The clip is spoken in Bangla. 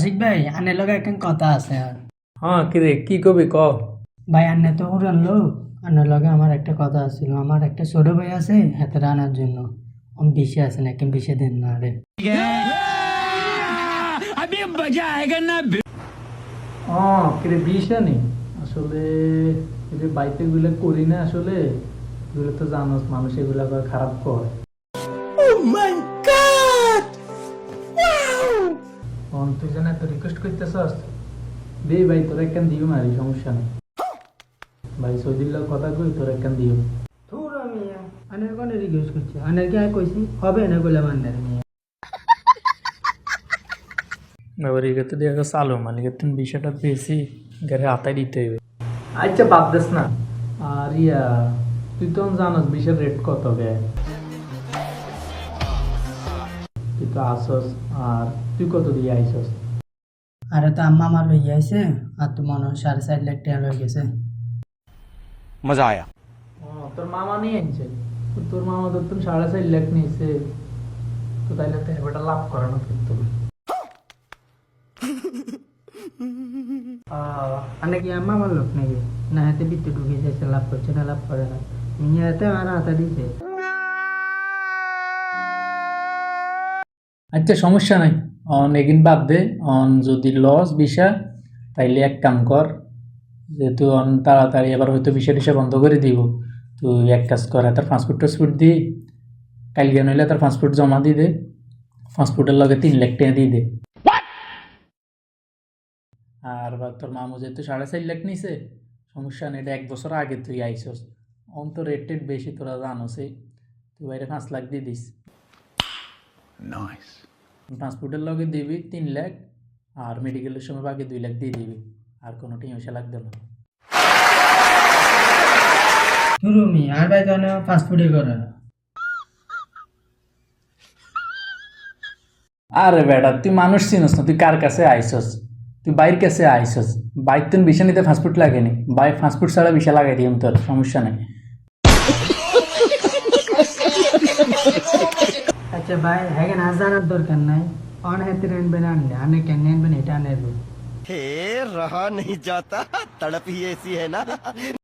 আশিক ভাই আনের লগে একখান কথা আছে আর হ্যাঁ কিরে কি কবি ক। ভাই আন্নে তো উড়ান লোক আন্নের লগে আমার একটা কথা আছিল আমার একটা ছোট ভাই আছে হাতে আনার জন্য আমি বিষে আছে না একদম বিষে দেন না রে কিরে বিষা নেই আসলে এই যে বাইতে গুলো করি না আসলে এগুলো তো জানোস মানুষ এগুলা করে খারাপ করে তুই যেন এত রিকোয়েস্ট করতেছস দে ভাই তোর একখান দিও মারি সমস্যা নেই ভাই সৌদিল্লার কথা কই তোর একখান দিও তোর আমি আনের কোনে রিকোয়েস্ট করছি আনের কি কইছি হবে না বললাম আনের নিয়ে এবার এগাতে দিয়ে আগে চালু মালিকের তুমি বিষয়টা পেয়েছি গাড়ি হাতায় দিতে হইবে আচ্ছা বাদ দেস না আর ইয়া তুই তো জানোস বিষের রেট কত বে তুই তো আসস আর তুই কত দিয়ে আইসস আরে তো আম্মা আমার লই আইছে আর তো মনে হয় 4.5 লাখ টাকা লই গেছে मजा आया। তোর মামা নিয়ে আনছে তোর মামা তো তুমি 4.5 লাখ নিয়েছে তো তাইলে তো এবারটা লাভ করানো কিন্তু আনে কি আম্মা আমার লোক নাকি না হাতে বিত্তে ঢুকে যাচ্ছে লাভ করছে না লাভ করে না নিয়ে হাতে আর হাতে দিছে আচ্ছা সমস্যা নাই অন এগিন বাদ দে অন যদি লস বিষা তাইলে এক কাম কর যেহেতু অন তাড়াতাড়ি এবার হয়তো বিষা টিসা বন্ধ করে দিব তুই এক কাজ কর তার পাসপোর্ট টাসপোর্ট দি কালকে নইলে তার পাসপোর্ট জমা দিয়ে দে পাসপোর্টের লগে 3 লাখ টাকা দিয়ে দে আর বা তোর মামু যেহেতু 4.5 লাখ নিছে সমস্যা নেই এটা 1 বছর আগে তুই আইসস অন তো রেট টেট বেশি তোরা জানোসই তুই বাইরে 5 লাখ দিয়ে দিস नाइस। ট্রান্সপোর্টের লগে দিবি 3 লাখ আর মেডিকেলের সময় বাকি 2 লাখ দিয়ে দিবি আর কোনো টিমসা লাগবে না তুমি আর ভাই তো ফাস্টফুডে করে না আরে বেটা তুই মানুষ চিনস না তুই কার কাছে আইসস তুই বাইর কাছে আইসস বাইক তুই বিষা নিতে ফাস্টফুড লাগেনি বাই ফাস্টফুড ছাড়া বিষা লাগাই দিম তোর সমস্যা নেই আচ্ছা ভাই হ্যাঁ না জানার দরকার নাই অন হাতে আনবে না আনলে আনে কেন আনবেন এটা আনবে हे रहा नहीं जाता, तड़प ही ऐसी है ना।